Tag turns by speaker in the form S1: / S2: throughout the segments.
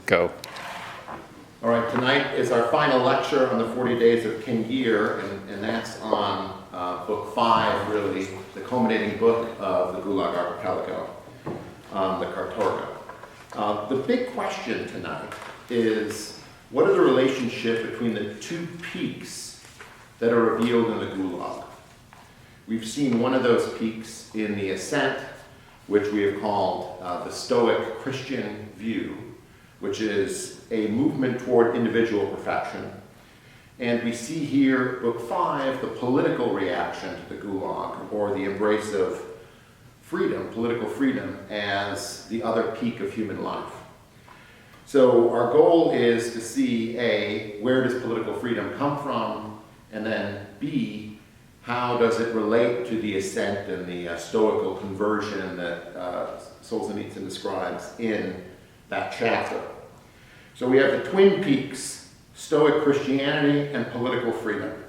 S1: Go.
S2: All right, tonight is our final lecture on the 40 Days of Kengir, and that's on book 5, really, the culminating book of the Gulag archipelago, the Katorga. The big question tonight is, what is the relationship between the two peaks that are revealed in the Gulag? We've seen one of those peaks in the ascent, which we have called the Stoic Christian view, which is a movement toward individual perfection. And we see here, book 5, the political reaction to the Gulag, or the embrace of freedom, political freedom, as the other peak of human life. So our goal is to see, A, where does political freedom come from, and then B, how does it relate to the ascent and the stoical conversion that Solzhenitsyn describes in that chapter. So we have the twin peaks, Stoic Christianity and political freedom.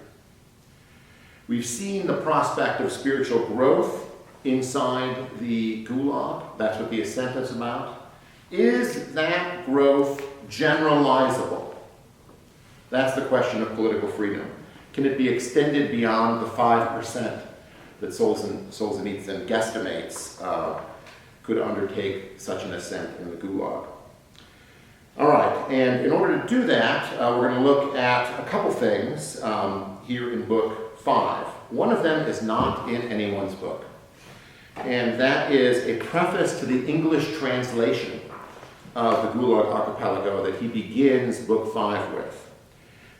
S2: We've seen the prospect of spiritual growth inside the Gulag. That's what the ascent is about. Is that growth generalizable? That's the question of political freedom. Can it be extended beyond the 5% that Solzhenitsyn guesstimates could undertake such an ascent in the Gulag? All right, and in order to do that, we're going to look at a couple things here in book 5. One of them is not in anyone's book, and that is a preface to the English translation of the Gulag archipelago that he begins book 5 with.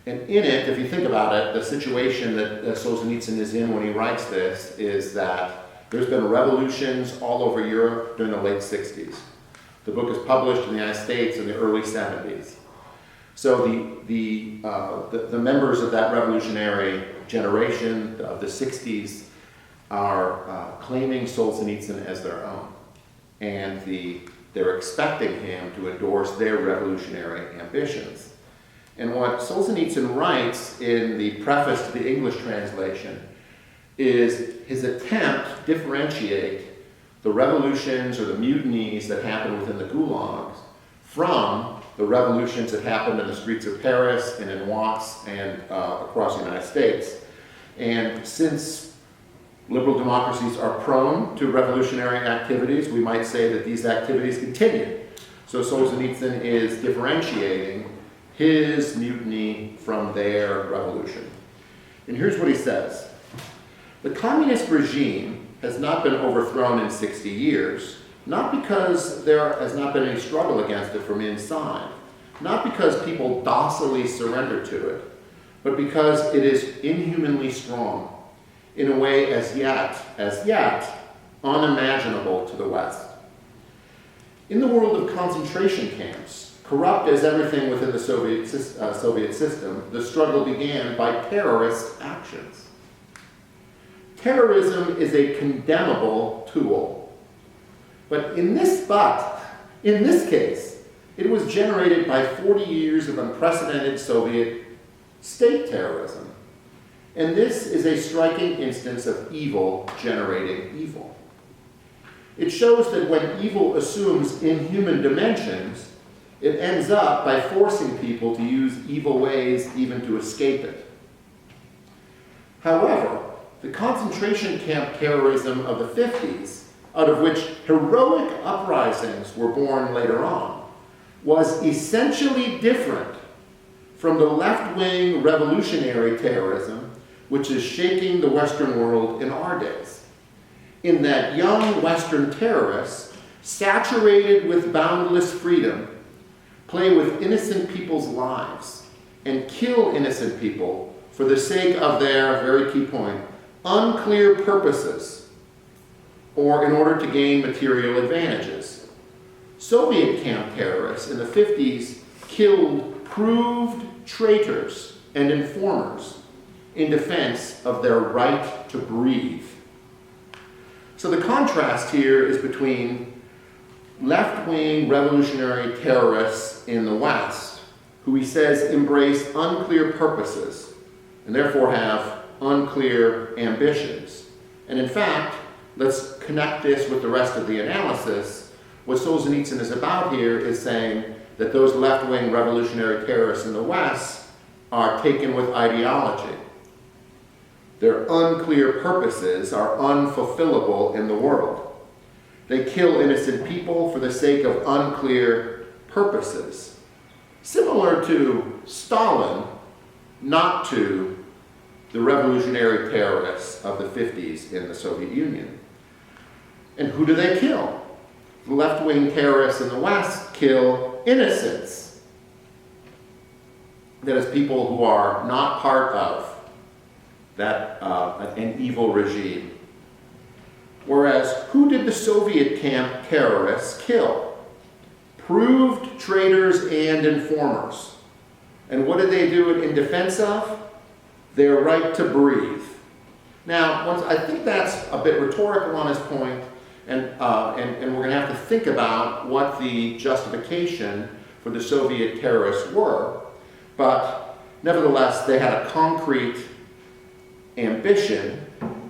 S2: And in it, if you think about it, the situation that Solzhenitsyn is in when he writes this is that there's been revolutions all over Europe during the late 60s. The book is published in the United States in the early 70s. So the members of that revolutionary generation of the 60s are claiming Solzhenitsyn as their own. And they're expecting him to endorse their revolutionary ambitions. And what Solzhenitsyn writes in the preface to the English translation is his attempt to differentiate the revolutions or the mutinies that happen within the gulags from the revolutions that happened in the streets of Paris and in Watts and across the United States. And since liberal democracies are prone to revolutionary activities, we might say that these activities continue. So Solzhenitsyn is differentiating his mutiny from their revolution. And here's what he says. The communist regime has not been overthrown in 60 years, not because there has not been any struggle against it from inside, not because people docilely surrender to it, but because it is inhumanly strong, in a way as yet unimaginable to the West. In the world of concentration camps, corrupt as everything within the Soviet system, the struggle began by terrorist actions. Terrorism is a condemnable tool. But in this case, it was generated by 40 years of unprecedented Soviet state terrorism. And this is a striking instance of evil generating evil. It shows that when evil assumes inhuman dimensions, it ends up by forcing people to use evil ways even to escape it. However, the concentration camp terrorism of the 50s, out of which heroic uprisings were born later on, was essentially different from the left-wing revolutionary terrorism which is shaking the Western world in our days, in that young Western terrorists, saturated with boundless freedom, play with innocent people's lives and kill innocent people for the sake of their, very key point, unclear purposes or in order to gain material advantages. Soviet camp terrorists in the 50s killed proved traitors and informers in defense of their right to breathe. So the contrast here is between left-wing revolutionary terrorists in the West, who he says embrace unclear purposes and therefore have unclear ambitions. And in fact, let's connect this with the rest of the analysis. What Solzhenitsyn is about here is saying that those left-wing revolutionary terrorists in the West are taken with ideology. Their unclear purposes are unfulfillable in the world. They kill innocent people for the sake of unclear purposes. Similar to Stalin, not to the revolutionary terrorists of the 50s in the Soviet Union. And who do they kill? The left-wing terrorists in the West kill innocents. That is, people who are not part of that an evil regime. Whereas, who did the Soviet camp terrorists kill? Proved traitors and informers. And what did they do it in defense of? Their right to breathe. Now, I think that's a bit rhetorical on his point, and we're going to have to think about what the justification for the Soviet terrorists were. But nevertheless, they had a concrete ambition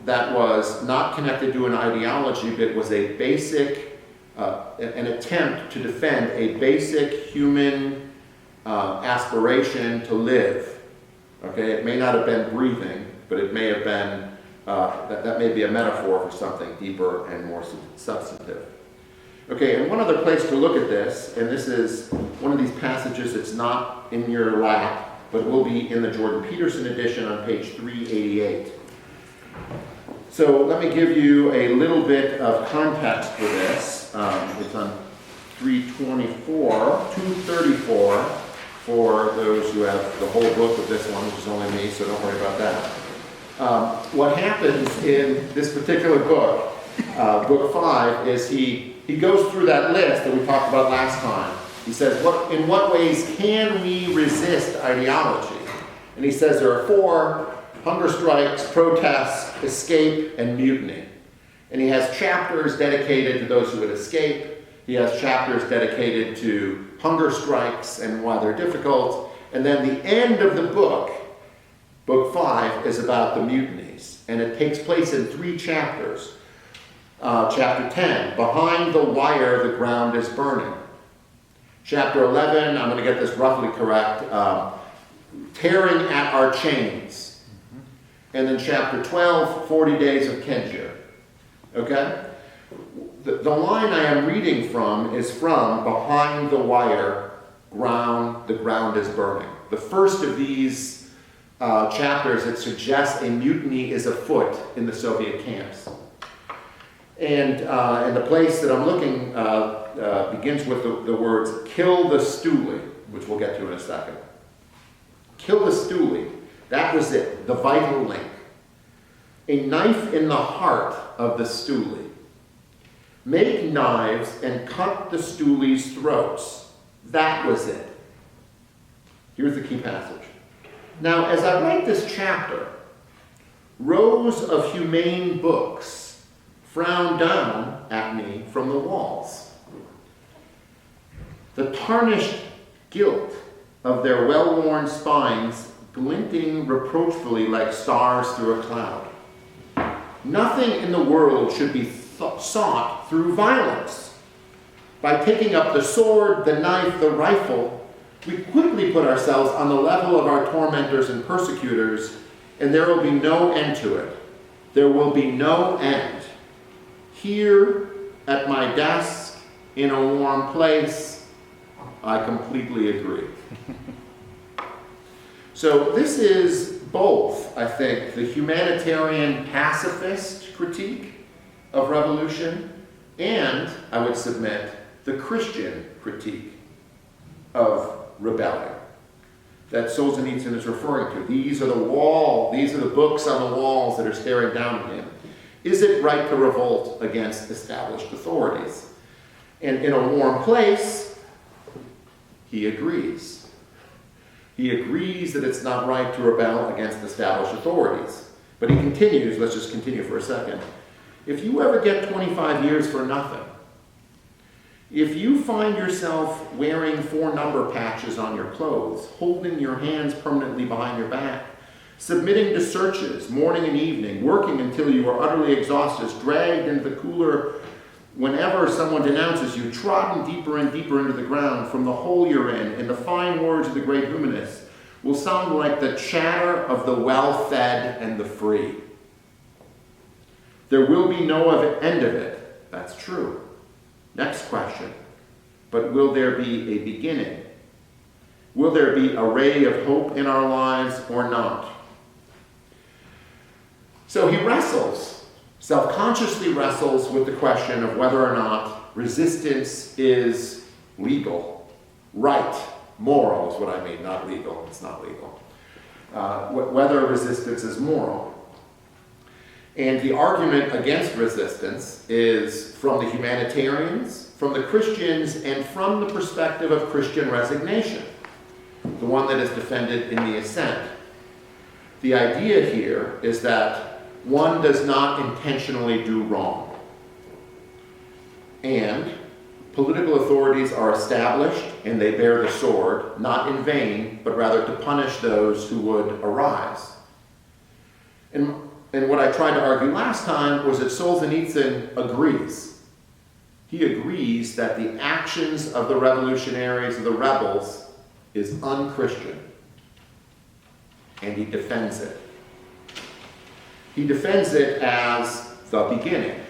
S2: that was not connected to an ideology, but was a basic, an attempt to defend a basic human aspiration to live. Okay, it may not have been breathing, but it may have been, that may be a metaphor for something deeper and more substantive. Okay, and one other place to look at this, and this is one of these passages that's not in your lap, but will be in the Jordan Peterson edition on page 388. So let me give you a little bit of context for this. It's on 324, 234, for those who have the whole book of this one, which is only me, so don't worry about that. What happens in this particular book, book 5, is he goes through that list that we talked about last time. He says, in what ways can we resist ideology? And he says there are 4: hunger strikes, protests, escape, and mutiny. And he has chapters dedicated to those who would escape. He has chapters dedicated to hunger strikes and why they're difficult. And then the end of the book, book 5, is about the mutinies. And it takes place in 3 chapters. Chapter 10, behind the wire, the ground is burning. Chapter 11, I'm going to get this roughly correct, tearing at our chains. And then chapter 12, 40 days of Kengir. Okay? The line I am reading from is from behind the wire, the ground is burning. The first of these chapters, it suggests a mutiny is afoot in the Soviet camps. And the place that I'm looking begins with the words, kill the stoolie, which we'll get to in a second. Kill the stoolie. That was it, the vital link. A knife in the heart of the stoolie. Make knives and cut the stoolie's throats. That was it. Here's the key passage. Now, as I write this chapter, rows of humane books frown down at me from the walls. The tarnished gilt of their well-worn spines glinting reproachfully like stars through a cloud. Nothing in the world should be sought through violence. By taking up the sword, the knife, the rifle, we quickly put ourselves on the level of our tormentors and persecutors, and there will be no end to it. There will be no end. Here, at my desk, in a warm place, I completely agree. So this is both, I think, the humanitarian pacifist critique of revolution and, I would submit, the Christian critique of rebellion that Solzhenitsyn is referring to. These are the books on the walls that are staring down at him. Is it right to revolt against established authorities? And in a warm place, he agrees. He agrees that it's not right to rebel against established authorities. But he continues, let's just continue for a second. If you ever get 25 years for nothing, if you find yourself wearing 4 number patches on your clothes, holding your hands permanently behind your back, submitting to searches morning and evening, working until you are utterly exhausted, dragged into the cooler whenever someone denounces you, trodden deeper and deeper into the ground from the hole you're in, and the fine words of the great humanist will sound like the chatter of the well-fed and the free. There will be no end of it. That's true. Next question. But will there be a beginning? Will there be a ray of hope in our lives or not? So he wrestles, self-consciously wrestles with the question of whether or not resistance is legal, right, moral is what I mean, not legal, it's not legal. Whether resistance is moral. And the argument against resistance is from the humanitarians, from the Christians, and from the perspective of Christian resignation, the one that is defended in the Assent. The idea here is that one does not intentionally do wrong. And political authorities are established and they bear the sword, not in vain, but rather to punish those who would arise. And what I tried to argue last time was that Solzhenitsyn agrees. He agrees that the actions of the revolutionaries, of the rebels, is unchristian. And he defends it. He defends it as the beginning.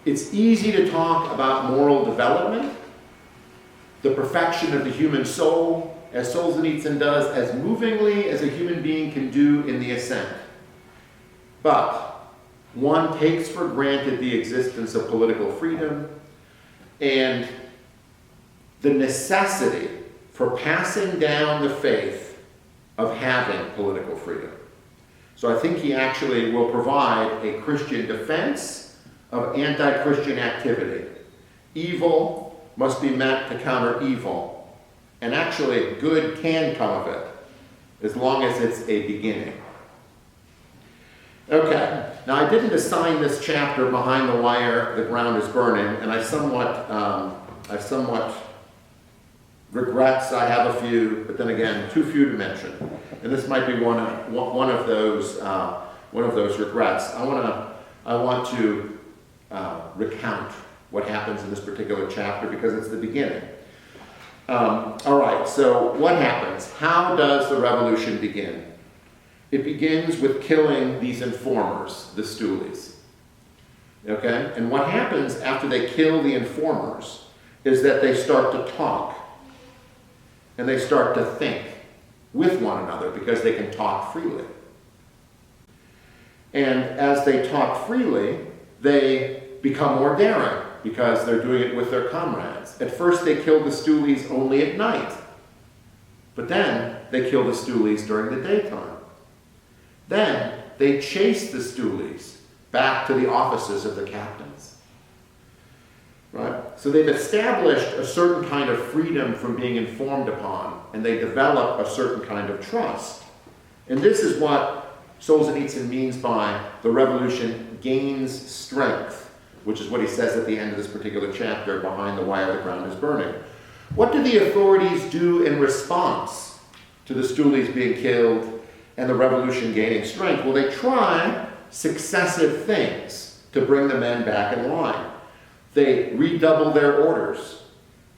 S2: It's easy to talk about moral development, the perfection of the human soul, as Solzhenitsyn does, as movingly as a human being can do in the Assent. But one takes for granted the existence of political freedom and the necessity for passing down the faith of having political freedom. So I think he actually will provide a Christian defense of anti-Christian activity. Evil must be met to counter evil. And actually, good can come of it, as long as it's a beginning. Okay, now I didn't assign this chapter Behind the Wire, The Ground is Burning, and I somewhat regrets. I have a few, but then again, too few to mention. And this might be one of those regrets. I want to recount what happens in this particular chapter because it's the beginning. All right, so what happens? How does the revolution begin? It begins with killing these informers, the stoolies. Okay? And what happens after they kill the informers is that they start to talk and they start to think with one another because they can talk freely. And as they talk freely, they become more daring because they're doing it with their comrades. At first they kill the stoolies only at night, but then they kill the stoolies during the daytime. Then they chase the stoolies back to the offices of the captains. Right? So they've established a certain kind of freedom from being informed upon, and they develop a certain kind of trust. And this is what Solzhenitsyn means by the revolution gains strength, which is what he says at the end of this particular chapter, Behind the Wire, the Ground is Burning. What do the authorities do in response to the stoolies being killed and the revolution gaining strength? Well, they try successive things to bring the men back in line. They redouble their orders.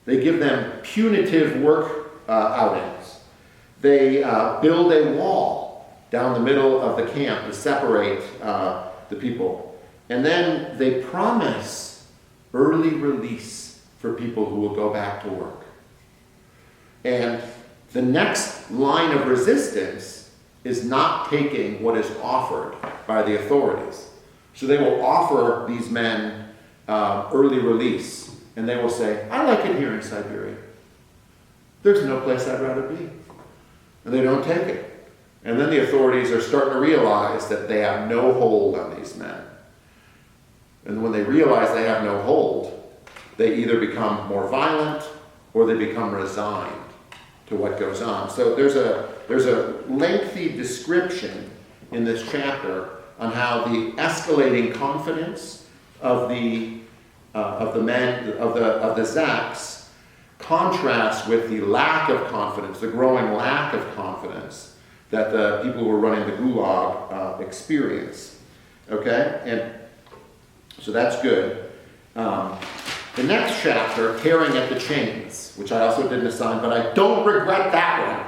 S2: They give them punitive work outings. They build a wall down the middle of the camp to separate the people. And then they promise early release for people who will go back to work. And the next line of resistance is not taking what is offered by the authorities. So they will offer these men early release, and they will say, I like it here in Siberia. There's no place I'd rather be. And they don't take it. And then the authorities are starting to realize that they have no hold on these men. And when they realize they have no hold, they either become more violent or they become resigned to what goes on. So there's a lengthy description in this chapter on how the escalating confidence of the Zaks contrasts with the lack of confidence, the growing lack of confidence that the people who are running the Gulag experience. Okay? And so that's good. The next chapter, Tearing at the Chains, which I also didn't assign, but I don't regret that one,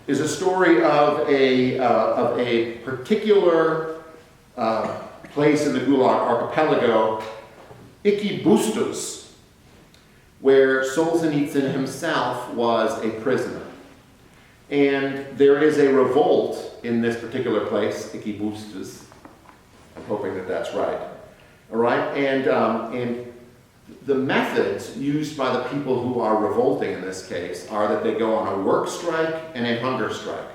S2: is a story of a particular place in the Gulag archipelago, Ikibustus, where Solzhenitsyn himself was a prisoner. And there is a revolt in this particular place, Ikibustus. I'm hoping that that's right. All right, and the methods used by the people who are revolting in this case are that they go on a work strike and a hunger strike.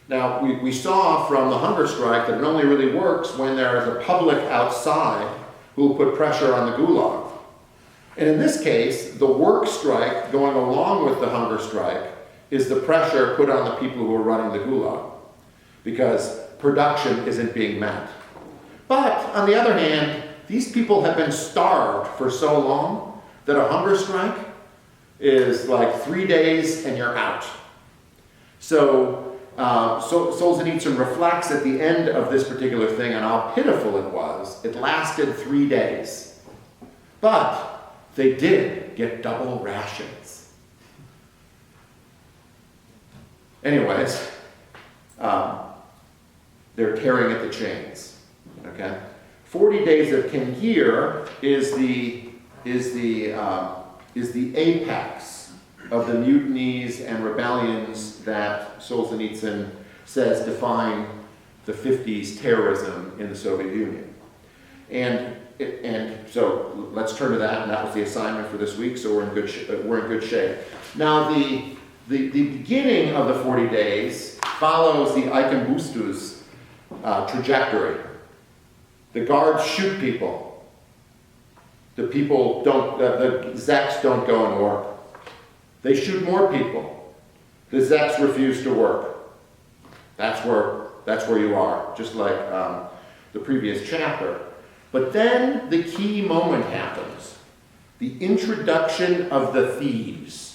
S2: Now, we saw from the hunger strike that it only really works when there is a public outside who will put pressure on the Gulag. And in this case, the work strike going along with the hunger strike is the pressure put on the people who are running the Gulag, because production isn't being met. But, on the other hand, these people have been starved for so long that a hunger strike is like 3 days and you're out. So Solzhenitsyn reflects at the end of this particular thing on how pitiful it was. It lasted 3 days. But they did get double rations. Anyways, they're tearing at the chains. Okay? 40 days of Kengir is the apex of the mutinies and rebellions that Solzhenitsyn says define the 50s terrorism in the Soviet Union. And so let's turn to that, and that was the assignment for this week, so we're in good shape. Now the beginning of the 40 days follows the Ikibustus trajectory. The guards shoot people. The zeks don't go and work. They shoot more people. The zeks refuse to work. That's where you are, just like the previous chapter. But then the key moment happens. The introduction of the thieves.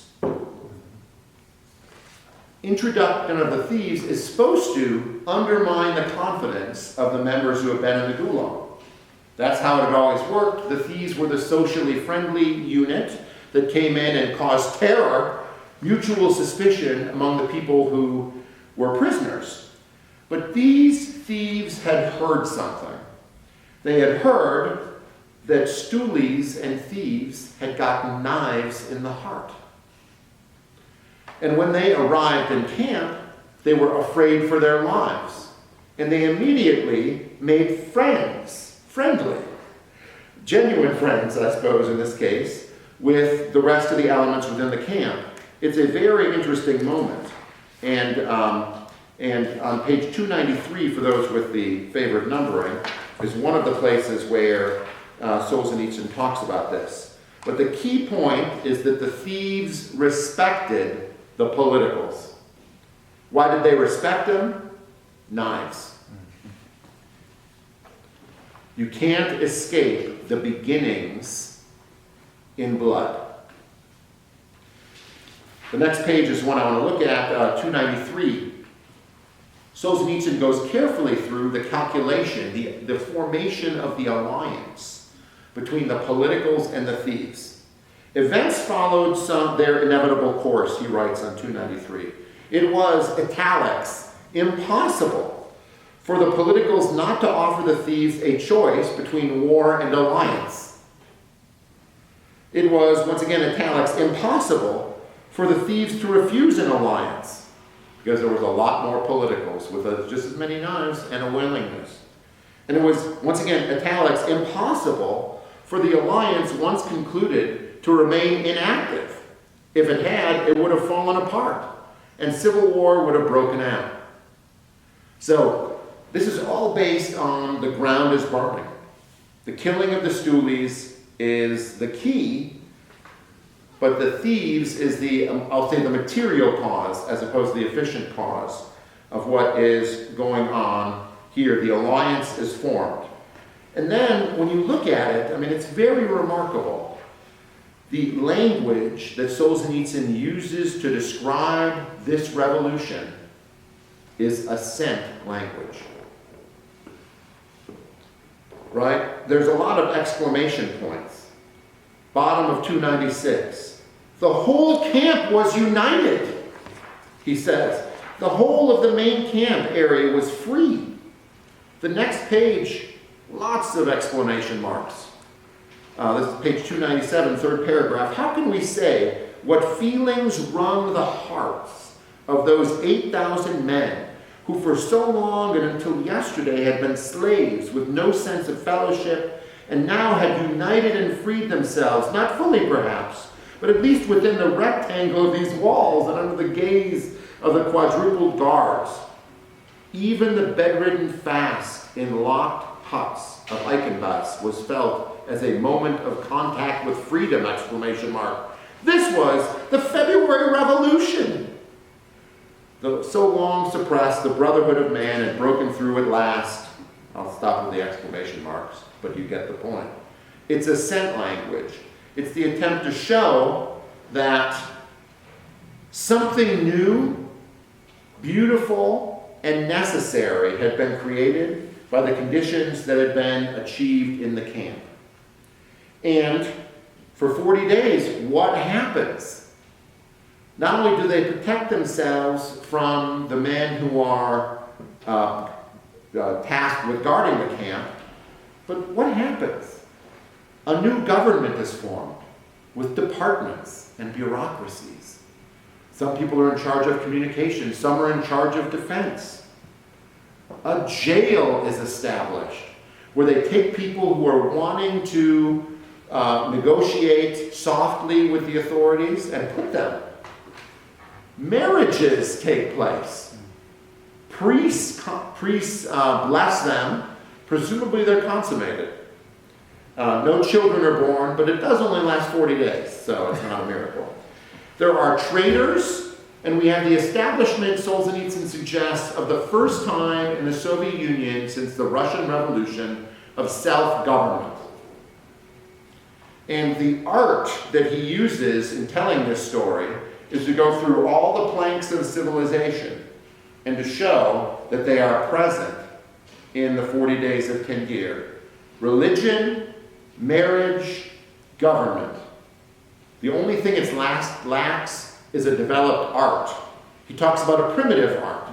S2: Introduction of the thieves is supposed to undermine the confidence of the members who have been in the Gulag. That's how it had always worked. The thieves were the socially friendly unit that came in and caused terror, mutual suspicion among the people who were prisoners. But these thieves had heard something. They had heard that stoolies and thieves had gotten knives in the heart. And when they arrived in camp, they were afraid for their lives. And they immediately made friendly, genuine friends, I suppose, in this case, with the rest of the elements within the camp. It's a very interesting moment. And on page 293, for those with the favorite numbering, is one of the places where Solzhenitsyn talks about this. But the key point is that the thieves respected the politicals. Why did they respect them? Knives. You can't escape the beginnings in blood. The next page is one I want to look at, 293. Solzhenitsyn goes carefully through the calculation, the formation of the alliance between the politicals and the thieves. Events followed their inevitable course, he writes on 293. It was, italics, impossible for the politicals not to offer the thieves a choice between war and alliance. It was, once again, italics, impossible for the thieves to refuse an alliance, because there was a lot more politicals with just as many knives and a willingness. And it was, once again, italics, impossible for the alliance, once concluded, to remain inactive. If it had, it would have fallen apart, and civil war would have broken out. So, this is all based on the ground is burning. The killing of the stoolies is the key, but the thieves is I'll say the material cause as opposed to the efficient cause of what is going on here. The alliance is formed. And then, when you look at it, I mean, it's very remarkable. The language that Solzhenitsyn uses to describe this revolution is assent language. right? There's a lot of exclamation points. Bottom of 296. The whole camp was united, he says. The whole of the main camp area was free. The next page, lots of exclamation marks. This is page 297, third paragraph. How can we say what feelings wrung the hearts of those 8,000 men who for so long and until yesterday had been slaves with no sense of fellowship and now had united and freed themselves, not fully perhaps, but at least within the rectangle of these walls and under the gaze of the quadrupled guards? Even the bedridden fast in locked huts of Eichenbus was felt as a moment of contact with freedom, exclamation mark. This was the February Revolution. Though so long suppressed, the brotherhood of man had broken through at last. I'll stop with the exclamation marks, but you get the point. It's assent language. It's the attempt to show that something new, beautiful, and necessary had been created by the conditions that had been achieved in the camp. And for 40 days, what happens? Not only do they protect themselves from the men who are tasked with guarding the camp, but what happens? A new government is formed with departments and bureaucracies. Some people are in charge of communication, some are in charge of defense. A jail is established where they take people who are wanting to negotiate softly with the authorities and put them. Marriages take place. Priests bless them. Presumably they're consummated. No children are born, but it does only last 40 days, so it's not a miracle. There are traitors, and we have the establishment, Solzhenitsyn suggests, of the first time in the Soviet Union since the Russian Revolution of self-government. And the art that he uses in telling this story is to go through all the planks of civilization and to show that they are present in the 40 days of Kengir. Religion, marriage, government. The only thing it lacks is a developed art. He talks about a primitive art.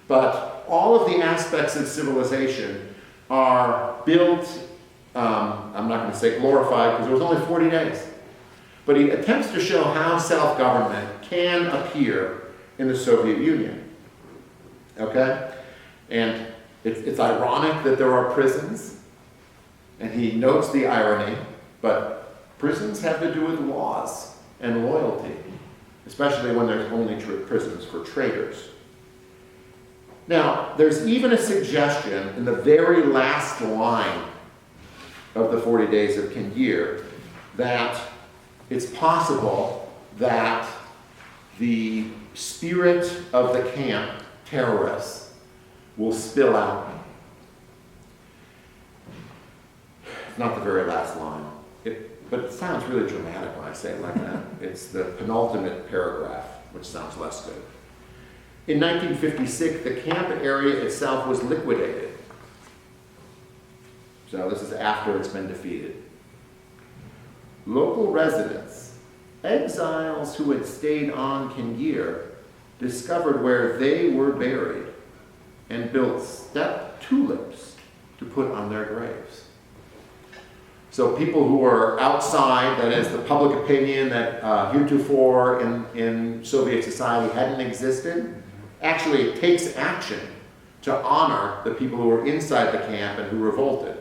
S2: But all of the aspects of civilization are built, I'm not going to say glorified because it was only 40 days. But he attempts to show how self-government can appear in the Soviet Union. Okay? And it's ironic that there are prisons. And he notes the irony, but prisons have to do with laws and loyalty, especially when there's only prisons for traitors. Now, there's even a suggestion in the very last line of the 40 Days of Kengir that it's possible that the spirit of the camp terrorists will spill out. It's not the very last line, but it sounds really dramatic when I say it like that. It's the penultimate paragraph, which sounds less good. In 1956, the camp area itself was liquidated. So this is after it's been defeated. Local residents, exiles who had stayed on Kengir, discovered where they were buried and built step tulips to put on their graves. So people who were outside, that is the public opinion that heretofore in Soviet society hadn't existed, actually it takes action to honor the people who were inside the camp and who revolted.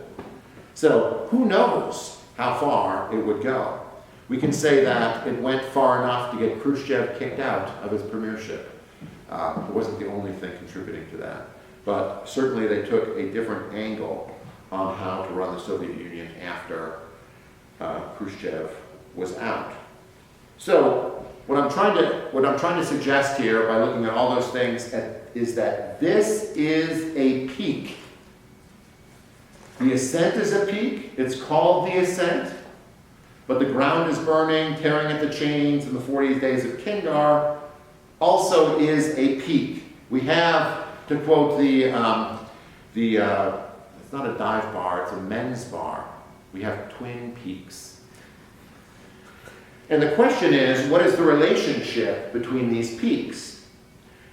S2: So who knows how far it would go. We can say that it went far enough to get Khrushchev kicked out of his premiership. It wasn't the only thing contributing to that. But certainly they took a different angle on how to run the Soviet Union after Khrushchev was out. So what I'm trying to suggest here by looking at all those things is that this is a peak. The ascent is a peak. It's called the ascent. But the ground is burning, tearing at the chains, and the 40 days of Kengir also is a peak. We have, to quote the It's not a dive bar, it's a men's bar. We have twin peaks. And the question is, what is the relationship between these peaks?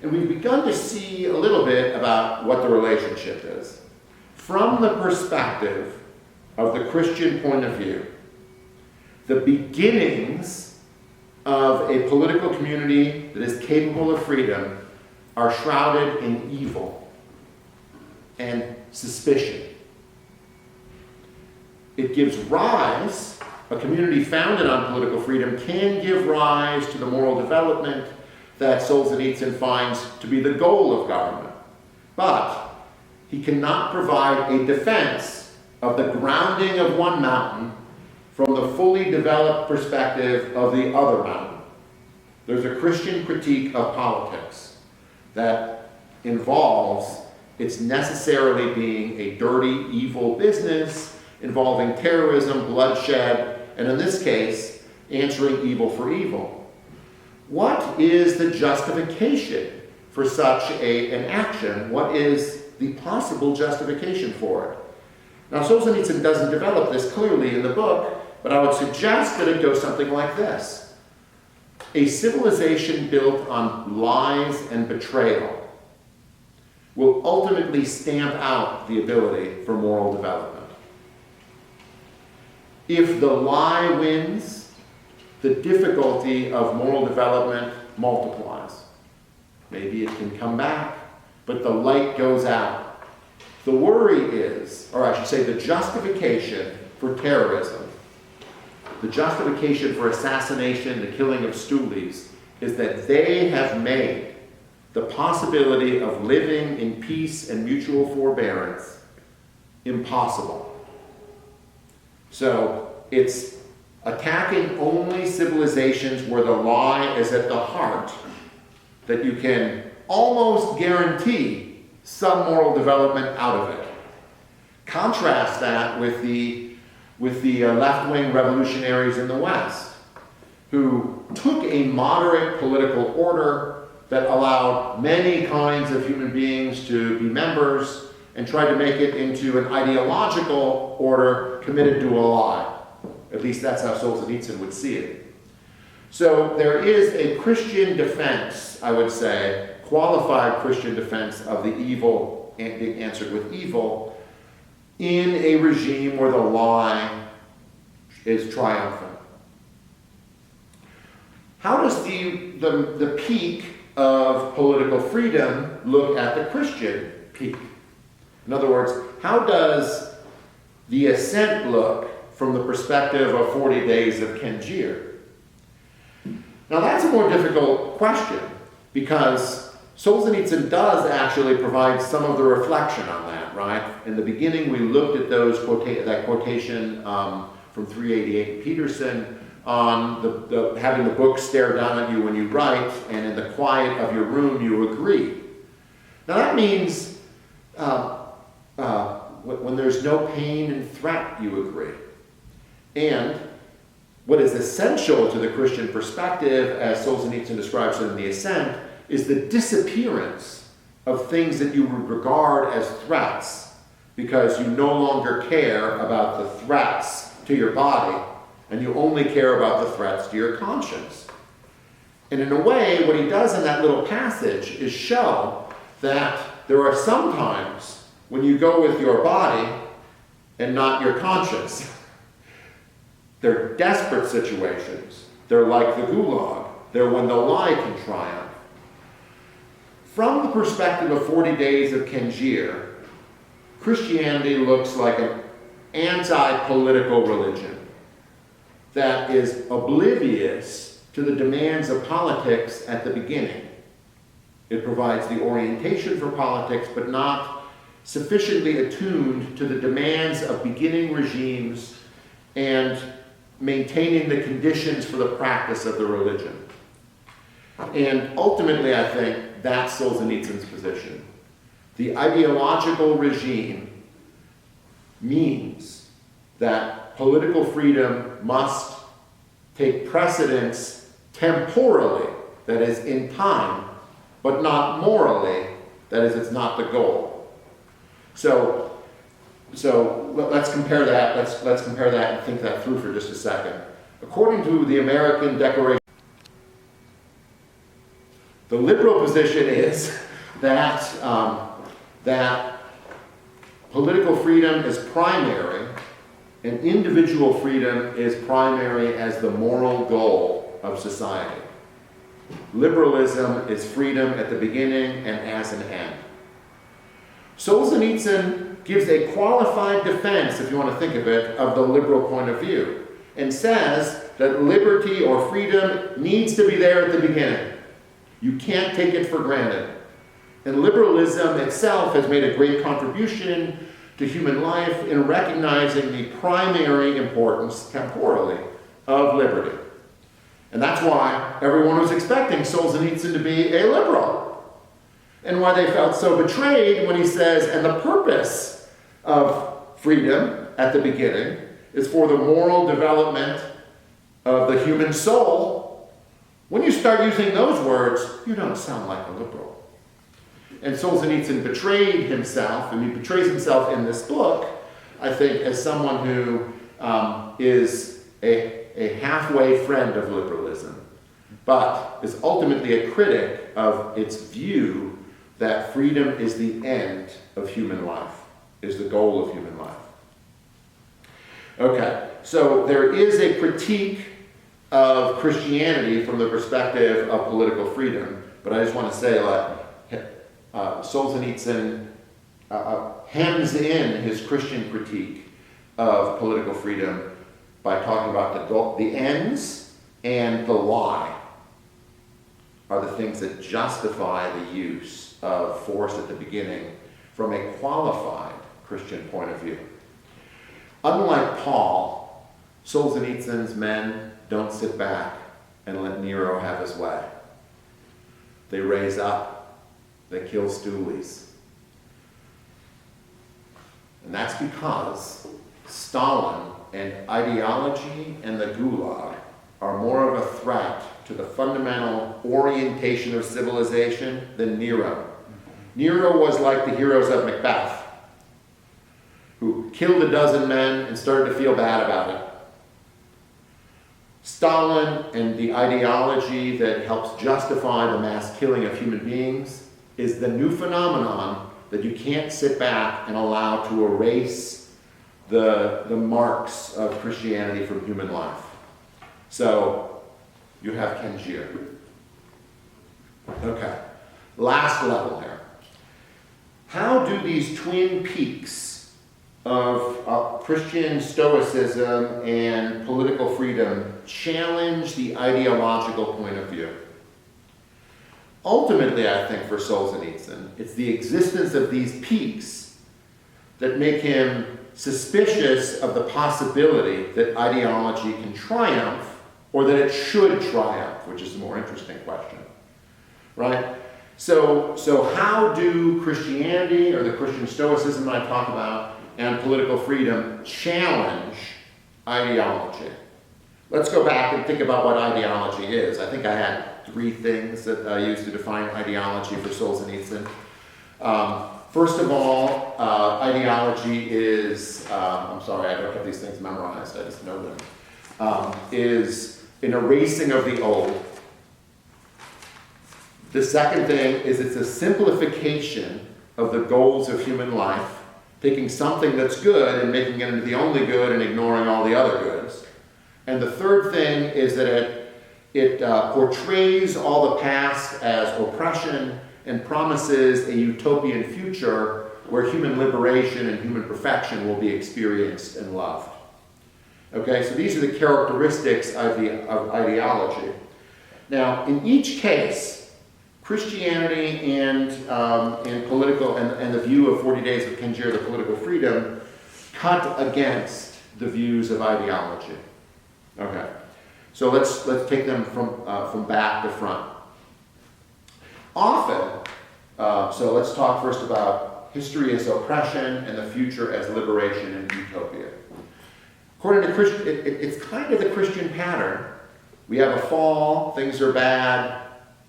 S2: And we've begun to see a little bit about what the relationship is. From the perspective of the Christian point of view, the beginnings of a political community that is capable of freedom are shrouded in evil and suspicion. It gives rise, a community founded on political freedom can give rise to the moral development that Solzhenitsyn finds to be the goal of government. But he cannot provide a defense of the grounding of one mountain from the fully developed perspective of the other mountain. There's a Christian critique of politics that involves its necessarily being a dirty, evil business involving terrorism, bloodshed, and in this case, answering evil for evil. What is the justification for such an action? What is the possible justification for it? Now, Solzhenitsyn doesn't develop this clearly in the book, but I would suggest that it goes something like this. A civilization built on lies and betrayal will ultimately stamp out the ability for moral development. If the lie wins, the difficulty of moral development multiplies. Maybe it can come back, but the light goes out. The worry is, or I should say the justification for terrorism, the justification for assassination, the killing of stoolies, is that they have made the possibility of living in peace and mutual forbearance impossible. So it's attacking only civilizations where the lie is at the heart that you can almost guarantee some moral development out of it. Contrast that with the left-wing revolutionaries in the West, who took a moderate political order that allowed many kinds of human beings to be members and tried to make it into an ideological order committed to a lie. At least that's how Solzhenitsyn would see it. So there is a Christian defense, I would say, qualified Christian defense of the evil being answered with evil in a regime where the lie is triumphant. How does the peak of political freedom look at the Christian peak? In other words, how does the ascent look from the perspective of 40 days of Kengir? Now that's a more difficult question because Solzhenitsyn does actually provide some of the reflection on that, right? In the beginning we looked at that quotation from 388 Peterson on having the book stare down at you when you write, and in the quiet of your room you agree. Now that means when there's no pain and threat, you agree. And what is essential to the Christian perspective, as Solzhenitsyn describes it in The Ascent, is the disappearance of things that you would regard as threats because you no longer care about the threats to your body and you only care about the threats to your conscience. And in a way, what he does in that little passage is show that there are some times when you go with your body and not your conscience. They're desperate situations. They're like the Gulag. They're when the lie can triumph. From the perspective of 40 days of Kengir, Christianity looks like an anti-political religion that is oblivious to the demands of politics at the beginning. It provides the orientation for politics, but not sufficiently attuned to the demands of beginning regimes and maintaining the conditions for the practice of the religion. And ultimately, I think, that's Solzhenitsyn's position. The ideological regime means that political freedom must take precedence temporally, that is, in time, but not morally, that is, it's not the goal. So, So let's compare that. Let's compare that and think that through for just a second. According to the American Declaration, the liberal position is that that political freedom is primary, and individual freedom is primary as the moral goal of society. Liberalism is freedom at the beginning and as an end. Solzhenitsyn gives a qualified defense, if you want to think of it, of the liberal point of view, and says that liberty or freedom needs to be there at the beginning. You can't take it for granted. And liberalism itself has made a great contribution to human life in recognizing the primary importance, temporally, of liberty. And that's why everyone was expecting Solzhenitsyn to be a liberal. And why they felt so betrayed when he says, and the purpose of freedom at the beginning is for the moral development of the human soul. When you start using those words, you don't sound like a liberal. And Solzhenitsyn betrayed himself, and he betrays himself in this book, I think, as someone who is a halfway friend of liberalism, but is ultimately a critic of its view that freedom is the end of human life, is the goal of human life. Okay, so there is a critique of Christianity from the perspective of political freedom, but I just want to say, Solzhenitsyn hems in his Christian critique of political freedom by talking about the ends and the why are the things that justify the use of force at the beginning from a qualified Christian point of view. Unlike Paul, Solzhenitsyn's men don't sit back and let Nero have his way. They raise up, they kill stoolies. And that's because Stalin and ideology and the Gulag are more of a threat to the fundamental orientation of civilization than Nero. Nero was like the heroes of Macbeth, who killed a dozen men and started to feel bad about it. Stalin and the ideology that helps justify the mass killing of human beings is the new phenomenon that you can't sit back and allow to erase the marks of Christianity from human life. So you have Kengir. Okay, last level here. How do these twin peaks of Christian stoicism and political freedom challenge the ideological point of view? Ultimately, I think for Solzhenitsyn, it's the existence of these peaks that make him suspicious of the possibility that ideology can triumph, or that it should triumph, which is the more interesting question, right? So how do Christianity, or the Christian stoicism that I talk about, and political freedom challenge ideology? Let's go back and think about what ideology is. I think I had 3 things that I used to define ideology for Solzhenitsyn. First of all, ideology is, I'm sorry, I don't have these things memorized, I just know them, is an erasing of the old. The second thing is it's a simplification of the goals of human life, taking something that's good and making it into the only good and ignoring all the other goods. And the third thing is that it portrays all the past as oppression and promises a utopian future where human liberation and human perfection will be experienced and loved. Okay, so these are the characteristics of ideology. Now, in each case, Christianity and political and the view of 40 Days of Kengir, the political freedom, cut against the views of ideology. Okay, so let's take them from back to front. Often, so let's talk first about history as oppression and the future as liberation and utopia. According to Christian, it's kind of the Christian pattern. We have a fall, things are bad,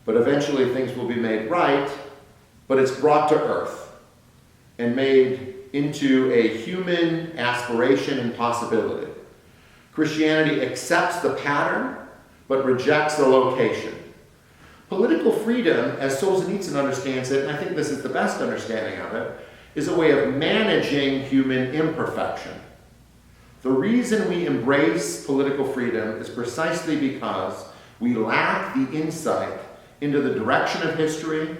S2: but eventually things will be made right, but it's brought to earth and made into a human aspiration and possibility. Christianity accepts the pattern, but rejects the location. Political freedom, as Solzhenitsyn understands it, and I think this is the best understanding of it, is a way of managing human imperfection. The reason we embrace political freedom is precisely because we lack the insight into the direction of history,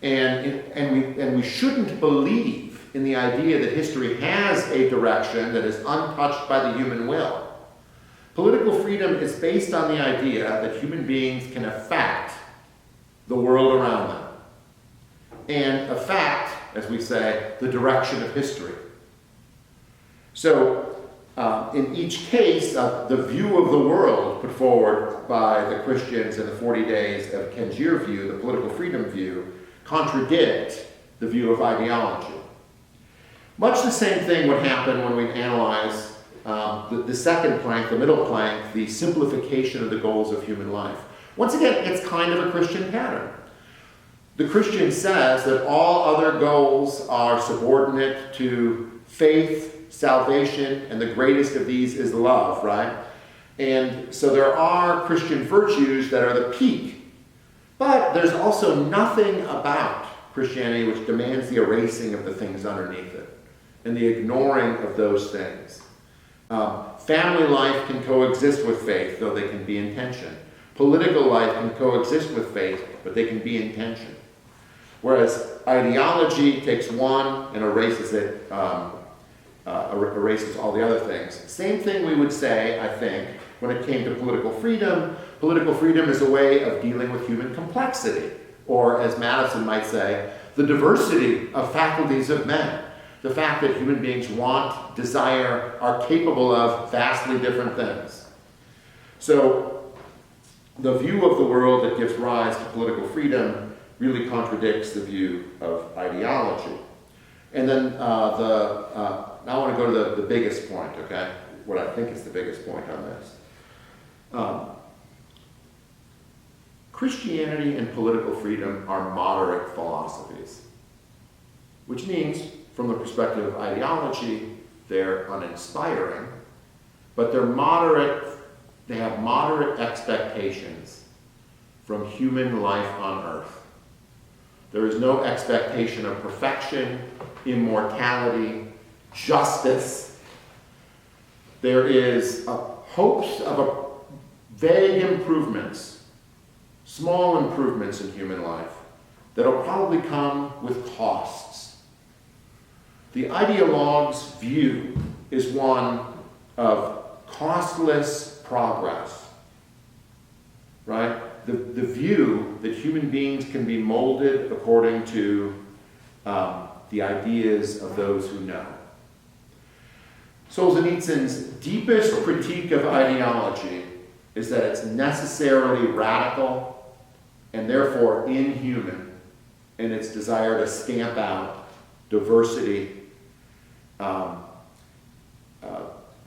S2: and we shouldn't believe in the idea that history has a direction that is untouched by the human will. Political freedom is based on the idea that human beings can affect the world around them and affect, as we say, the direction of history. So, in each case, the view of the world put forward by the Christians in the 40 days of Kengir view, the political freedom view, contradict the view of ideology. Much the same thing would happen when we analyze the second plank, the middle plank, the simplification of the goals of human life. Once again, it's kind of a Christian pattern. The Christian says that all other goals are subordinate to faith, salvation, and the greatest of these is love, right? And so there are Christian virtues that are the peak. But there's also nothing about Christianity which demands the erasing of the things underneath it and the ignoring of those things. Family life can coexist with faith, though they can be in tension. Political life can coexist with faith, but they can be in tension. Whereas ideology takes one and erases it, erases all the other things. Same thing we would say, I think, when it came to political freedom. Political freedom is a way of dealing with human complexity, or as Madison might say, the diversity of faculties of men. The fact that human beings want, desire, are capable of vastly different things. So the view of the world that gives rise to political freedom really contradicts the view of ideology. And then now I want to go to the biggest point, okay? What I think is the biggest point on this. Christianity and political freedom are moderate philosophies, which means, from the perspective of ideology, they're uninspiring, but they're moderate. They have moderate expectations from human life on earth. There is no expectation of perfection, immortality, justice. There is hopes of vague improvements, small improvements in human life that will probably come with costs. The ideologue's view is one of costless progress, right? The view that human beings can be molded according to the ideas of those who know. Solzhenitsyn's deepest critique of ideology is that it's necessarily radical and therefore inhuman in its desire to stamp out diversity,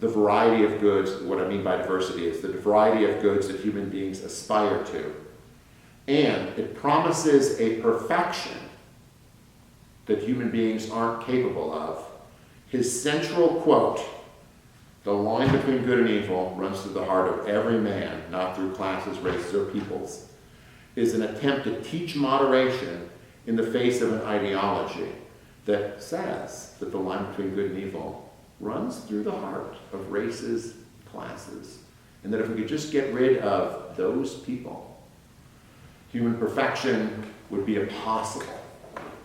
S2: the variety of goods. What I mean by diversity is the variety of goods that human beings aspire to. And it promises a perfection that human beings aren't capable of. His central quote, "The line between good and evil runs through the heart of every man, not through classes, races, or peoples," is an attempt to teach moderation in the face of an ideology that says that the line between good and evil runs through the heart of races, classes, and that if we could just get rid of those people, human perfection would be impossible.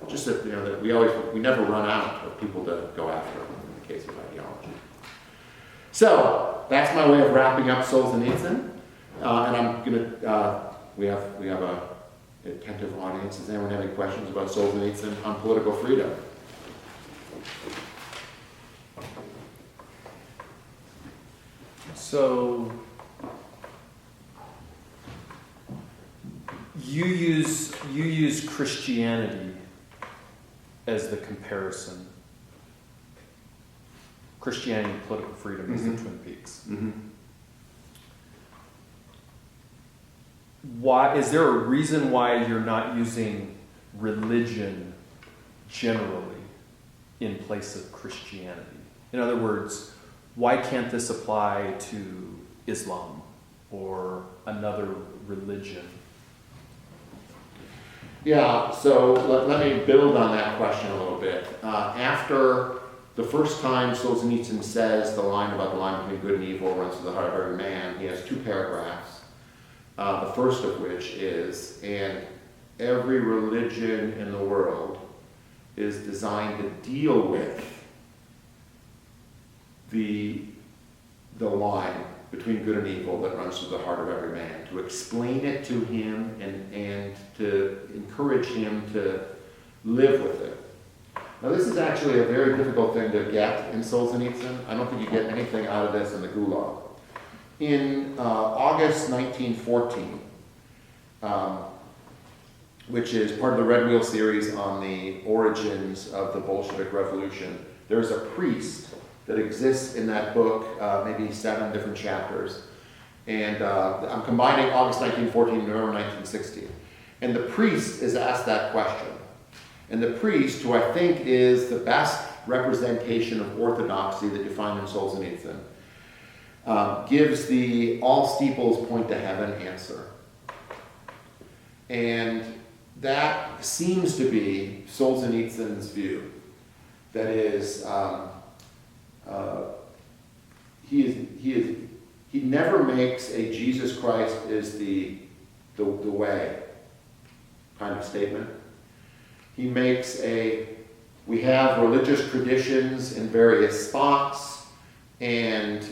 S2: Just that, that we never run out of people to go after in the case of ideology. So that's my way of wrapping up Solzhenitsyn, and I'm gonna. We have a attentive audience. Does anyone have any questions about Solzhenitsyn on political freedom?
S1: So you use Christianity as the comparison. Christianity and political freedom is the Twin Peaks.
S2: Mm-hmm.
S1: Why is there a reason why you're not using religion generally in place of Christianity? In other words, why can't this apply to Islam or another religion?
S2: Yeah, so let me build on that question a little bit. After the first time Solzhenitsyn says the line about the line between good and evil runs through the heart of every man, he has two paragraphs. The first of which is, and every religion in the world is designed to deal with the line between good and evil that runs through the heart of every man, to explain it to him and to encourage him to live with it. Now this is actually a very difficult thing to get in Solzhenitsyn. I don't think you get anything out of this in the Gulag. In August 1914, which is part of the Red Wheel series on the origins of the Bolshevik Revolution, there's a priest that exists in that book, maybe 7 different chapters. And I'm combining August 1914 and November 1916. And the priest is asked that question. And the priest, who I think is the best representation of orthodoxy that you find in Solzhenitsyn, gives the all steeples point to heaven answer. And that seems to be Solzhenitsyn's view. That is, he never makes a Jesus Christ is the way kind of statement. He makes we have religious traditions in various spots, and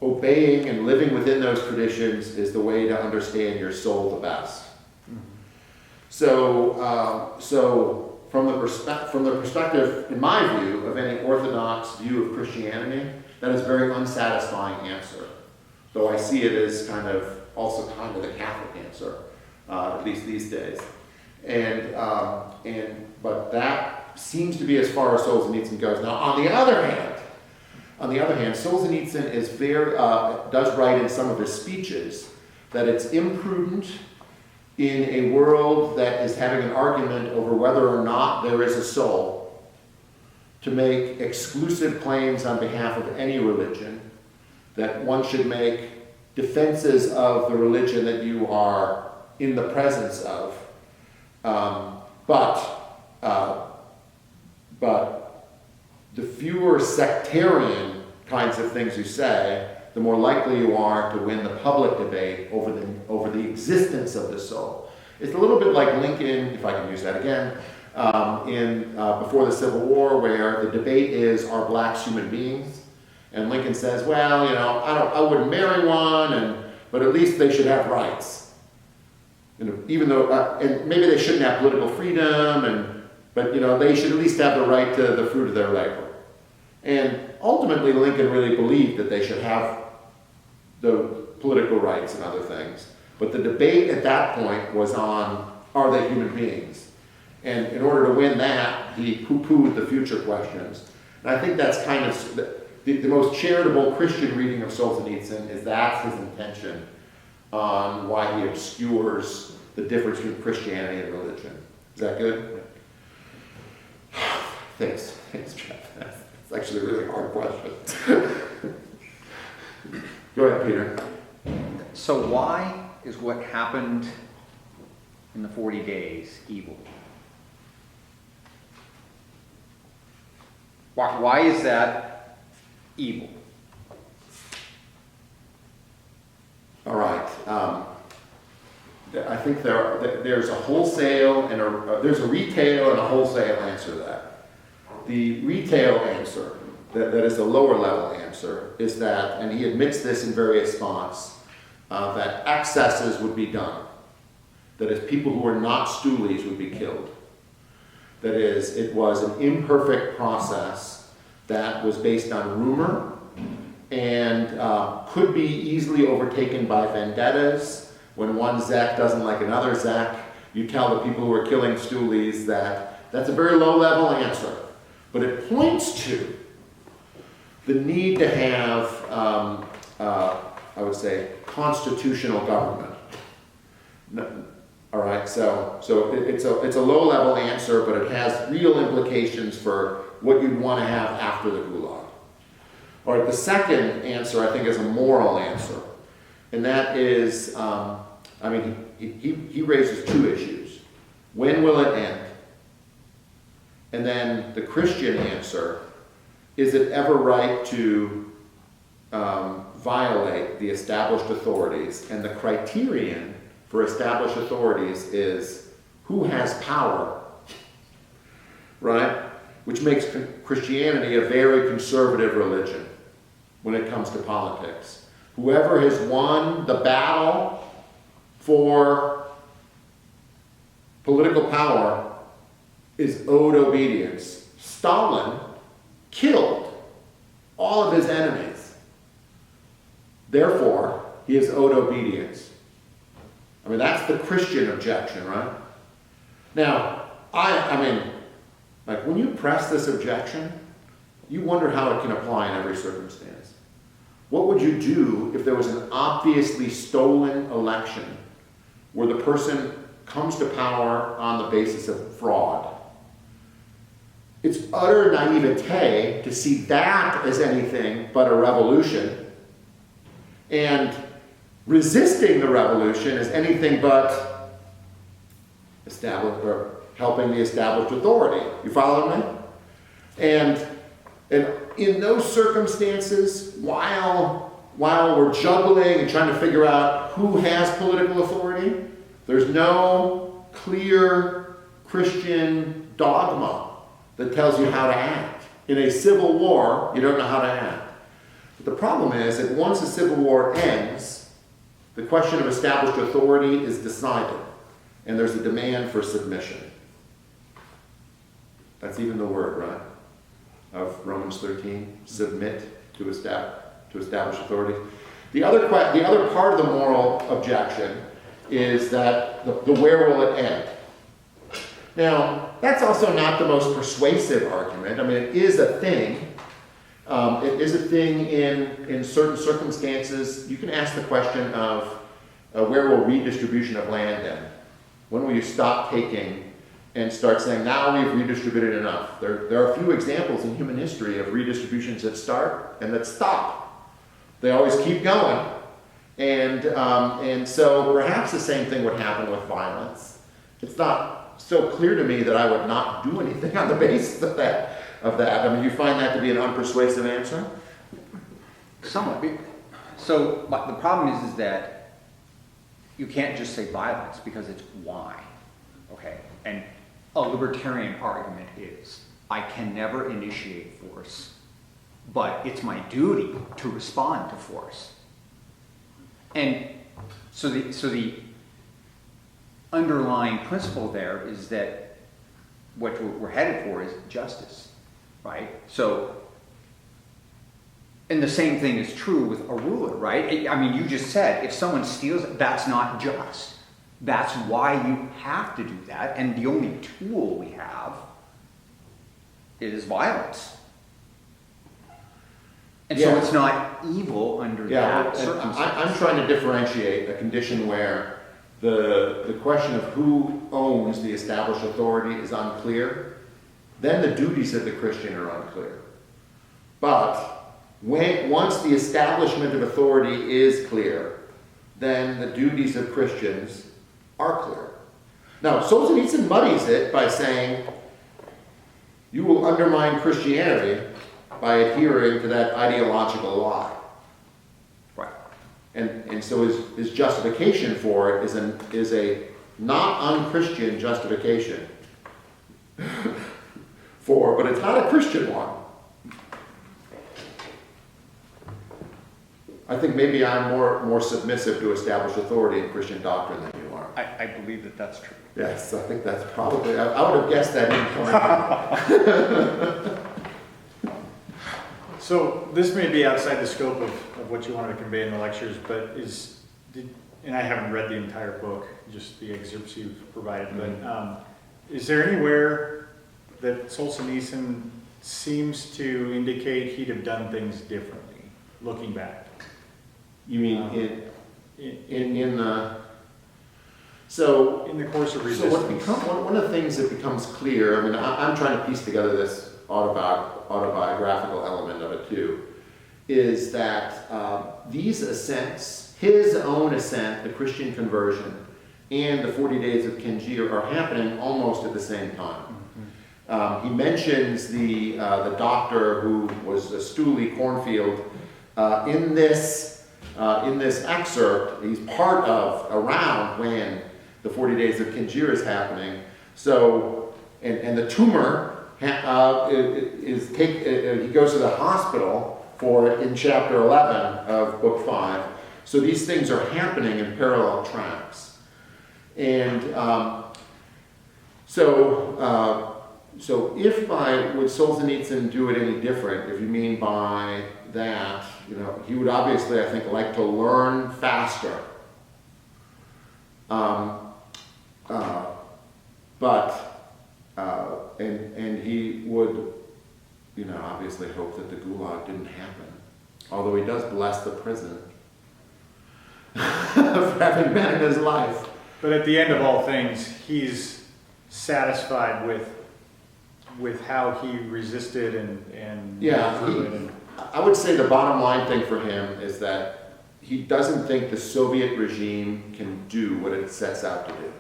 S2: obeying and living within those traditions is the way to understand your soul the best. Mm-hmm. So from the perspective, in my view, of any orthodox view of Christianity, that is a very unsatisfying answer. Though I see it as also kind of the Catholic answer, at least these days. But that seems to be as far as Solzhenitsyn goes. Now, on the other hand, Solzhenitsyn is does write in some of his speeches that it's imprudent in a world that is having an argument over whether or not there is a soul to make exclusive claims on behalf of any religion, that one should make defenses of the religion that you are in the presence of. But the fewer sectarian kinds of things you say, the more likely you are to win the public debate over the existence of the soul. It's a little bit like Lincoln, if I can use that again, before the Civil War, where the debate is, are blacks human beings? And Lincoln says, well, I wouldn't marry one, but at least they should have rights. Even though, and maybe they shouldn't have political freedom, but they should at least have the right to the fruit of their labor. And ultimately, Lincoln really believed that they should have the political rights and other things. But the debate at that point was on, are they human beings? And in order to win that, he poo-pooed the future questions. And I think that's kind of the most charitable Christian reading of Solzhenitsyn is that's his intention on why he obscures the difference between Christianity and religion. Is that good? Thanks, Jeff. It's actually a really hard question. Go ahead, Peter.
S3: So why is what happened in the 40 days evil? Why is that evil?
S2: All right. I think there's a wholesale and there's a retail and a wholesale answer to that. The retail answer, that is the lower level answer, is that, and he admits this in various spots, that excesses would be done. That is, people who were not stoolies would be killed. That is, it was an imperfect process that was based on rumor and could be easily overtaken by vendettas. When one Zek doesn't like another Zek, you tell the people who are killing stoolies that that's a very low-level answer. But it points to the need to have, I would say, constitutional government. All right, so it's a low-level answer, but it has real implications for what you'd want to have after the Gulag. All right, the second answer I think is a moral answer, and that is, he raises two issues. When will it end? And then the Christian answer, is it ever right to violate the established authorities? And the criterion for established authorities is who has power, right? Which makes Christianity a very conservative religion when it comes to politics. Whoever has won the battle for political power is owed obedience. Stalin killed all of his enemies. Therefore, he is owed obedience. I mean, that's the Christian objection, right? Now, like when you press this objection, you wonder how it can apply in every circumstance. What would you do if there was an obviously stolen election where the person comes to power on the basis of fraud? It's utter naivete to see that as anything but a revolution, and resisting the revolution as anything but helping the established authority. You follow me? And in those circumstances, while we're juggling and trying to figure out who has political authority, there's no clear Christian dogma that tells you how to act. In a civil war, you don't know how to act. But the problem is that once a civil war ends, the question of established authority is decided, and there's a demand for submission. That's even the word, right? Of Romans 13, submit to establish authority. The other part of the moral objection is that the where will it end? Now, that's also not the most persuasive argument. I mean, it is a thing. It is a thing in certain circumstances. You can ask the question of where will redistribution of land end? When will you stop taking and start saying, now we've redistributed enough? There are a few examples in human history of redistributions that start and that stop. They always keep going. And so perhaps the same thing would happen with violence. It's not so clear to me that I would not do anything on the basis of that. I mean, you find that to be an unpersuasive answer?
S3: Somewhat. So the problem is that you can't just say violence because it's why. Okay? And a libertarian argument is, I can never initiate force, but it's my duty to respond to force. And so the underlying principle there is that what we're headed for is justice, right? So, and the same thing is true with a ruler, right? I mean, you just said, if someone steals, that's not just. That's why you have to do that, and the only tool we have is violence. And so it's not evil under that circumstance.
S2: I'm trying to differentiate a condition where the question of who owns the established authority is unclear. Then the duties of the Christian are unclear. But once the establishment of authority is clear, then the duties of Christians are clear. Now, Solzhenitsyn muddies it by saying, you will undermine Christianity by adhering to that ideological lie.
S3: Right.
S2: And so his justification for it is a not unchristian justification but it's not a Christian one. I think maybe I'm more submissive to established authority in Christian doctrine than you are.
S3: I believe that that's true.
S2: Yes, I think that's probably, I would have guessed that incoming.
S4: So this may be outside the scope of what you wanted to convey in the lectures, but and I haven't read the entire book, just the excerpts you've provided, but is there anywhere that Solzhenitsyn seems to indicate he'd have done things differently, looking back?
S2: You mean in the... So,
S4: In the course of
S2: so what
S4: resistance.
S2: one of the things that becomes clear, I mean, I'm trying to piece together this autobiographical element of it too, is that these ascents, his own ascent, the Christian conversion, and the 40 days of Kengir are happening almost at the same time. He mentions the doctor who was a Stooley Cornfield in this excerpt. He's part of around when the 40 days of Kengir is happening. So, and the tumor he goes to the hospital for it in chapter 11 of book 5. So these things are happening in parallel tracks. And so if would Solzhenitsyn do it any different, if you mean by that, he would obviously, I think, like to learn faster. And he would, obviously hope that the Gulag didn't happen. Although he does bless the prison for having been in his life.
S4: But at the end of all things, he's satisfied with how he resisted and
S2: Yeah,
S4: through it. And
S2: I would say the bottom line thing for him is that he doesn't think the Soviet regime can do what it sets out to do.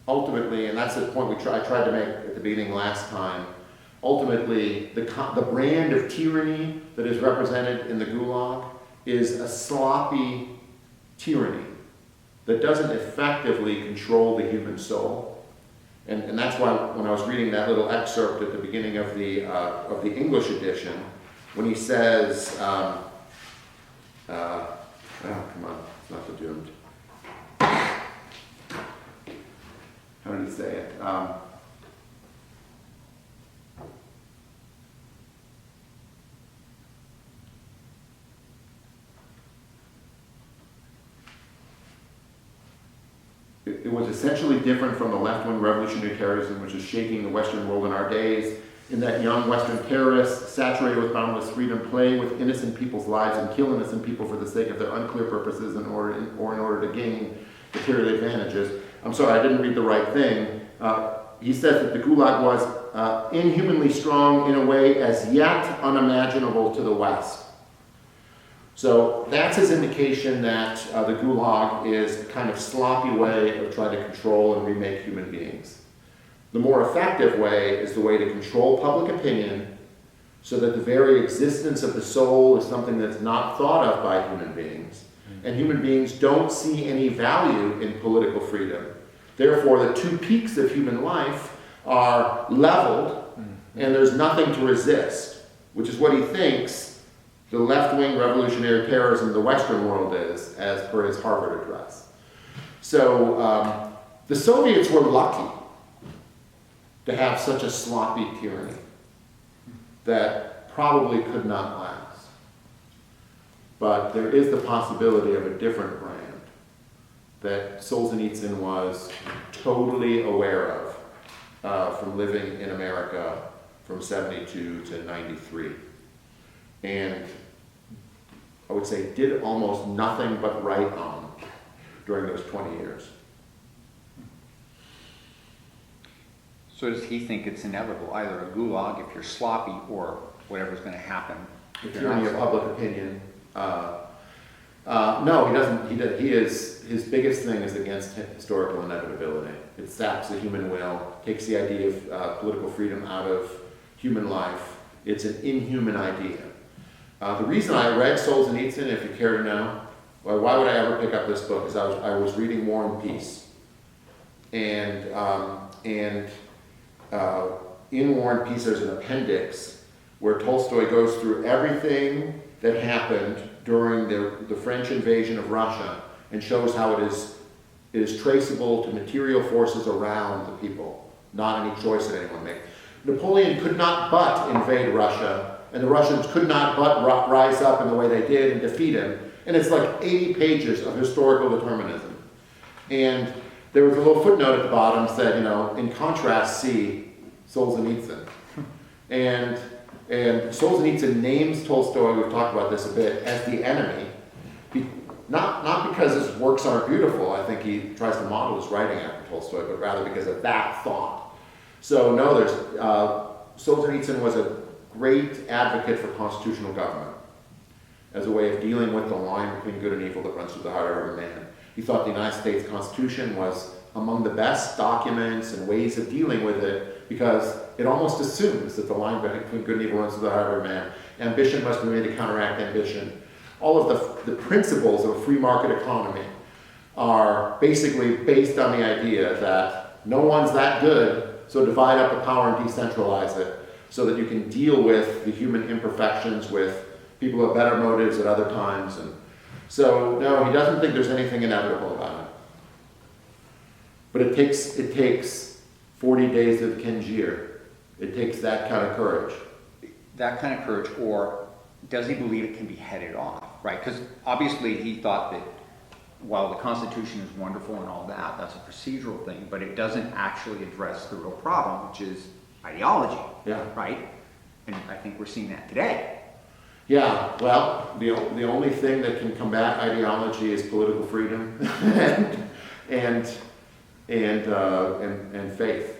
S2: Ultimately, and that's the point I tried to make at the beginning last time, ultimately the brand of tyranny that is represented in the Gulag is a sloppy tyranny that doesn't effectively control the human soul. And that's why when I was reading that little excerpt at the beginning of the English edition, when he says, oh, come on, it's not the doomed. How did he say it? It was essentially different from the left-wing revolutionary terrorism which is shaking the Western world in our days, in that young Western terrorists, saturated with boundless freedom, play with innocent people's lives and kill innocent people for the sake of their unclear purposes in order to gain material advantages. I'm sorry, I didn't read the right thing. He says that the Gulag was inhumanly strong in a way as yet unimaginable to the West. So that's his indication that the Gulag is a kind of sloppy way of trying to control and remake human beings. The more effective way is the way to control public opinion so that the very existence of the soul is something that's not thought of by human beings. And human beings don't see any value in political freedom. Therefore, the two peaks of human life are leveled and there's nothing to resist, which is what he thinks the left-wing revolutionary terrorism of the Western world is, as per his Harvard address. So the Soviets were lucky to have such a sloppy tyranny that probably could not last. But there is the possibility of a different brand that Solzhenitsyn was totally aware of from living in America from 72 to 93. And I would say did almost nothing but write on during those 20 years.
S3: So does he think it's inevitable, either a gulag if you're sloppy or whatever's going to happen?
S2: If you're in your public opinion, no, he doesn't. His biggest thing is against historical inevitability. It saps the human will, takes the idea of political freedom out of human life. It's an inhuman idea. The reason I read Solzhenitsyn, if you care to know, why would I ever pick up this book? Is I was reading War and Peace, and in War and Peace there's an appendix where Tolstoy goes through everything that happened during the French invasion of Russia and shows how it is traceable to material forces around the people, not any choice that anyone made. Napoleon could not but invade Russia, and the Russians could not but rise up in the way they did and defeat him. And it's like 80 pages of historical determinism. And there was a little footnote at the bottom that said, in contrast, see Solzhenitsyn. And Solzhenitsyn names Tolstoy, we've talked about this a bit, as the enemy. not because his works aren't beautiful. I think he tries to model his writing after Tolstoy, but rather because of that thought. So no, Solzhenitsyn was a great advocate for constitutional government as a way of dealing with the line between good and evil that runs through the heart of every man. He thought the United States Constitution was among the best documents and ways of dealing with it because it almost assumes that the line between good and evil runs through the heart of every man. Ambition must be made to counteract ambition. All of the principles of a free market economy are basically based on the idea that no one's that good, so divide up the power and decentralize it so that you can deal with the human imperfections with people who have better motives at other times. And so, no, he doesn't think there's anything inevitable about it. But it takes 40 days of Kengir. It takes that kind of courage.
S3: That kind of courage, or does he believe it can be headed off, right? Because obviously he thought that while the Constitution is wonderful and all that, that's a procedural thing, but it doesn't actually address the real problem, which is ideology,
S2: Yeah.
S3: right? And I think we're seeing that today.
S2: Yeah, well, the only thing that can combat ideology is political freedom and faith.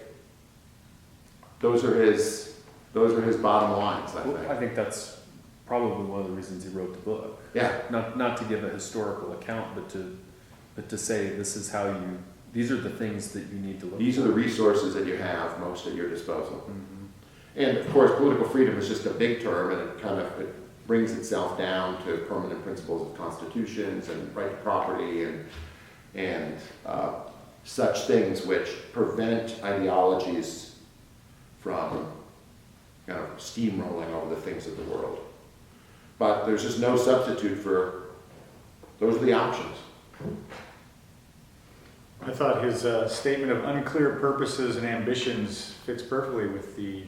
S2: Those are his bottom lines, I
S1: Well,
S2: think.
S1: I think that's probably one of the reasons he wrote the book.
S2: Yeah,
S1: Not to give a historical account, but to say this is how these are the things that you need to look
S2: these
S1: for.
S2: are the resources that you have most at your disposal.
S1: Mhm.
S2: And of course, political freedom is just a big term, and it brings itself down to permanent principles of constitutions and right to property and such things which prevent ideologies from kind of steamrolling over the things of the world. But there's just no substitute for, those are the options.
S4: I thought his statement of unclear purposes and ambitions fits perfectly with the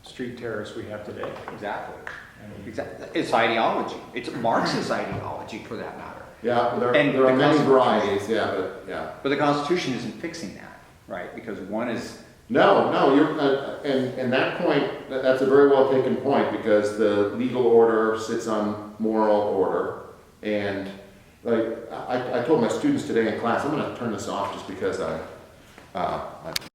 S4: street terrorists we have today.
S3: Exactly.
S4: I mean,
S3: Exactly. It's ideology. It's Marxist ideology, for that matter.
S2: Yeah, there
S3: And
S2: are
S3: the
S2: many
S3: Constitution-
S2: varieties, yeah, but yeah.
S3: But the Constitution isn't fixing that, right? Because one is,
S2: No, you're, and that point, that's a very well taken point, because the legal order sits on moral order. And like, I told my students today in class, I'm gonna turn this off just because I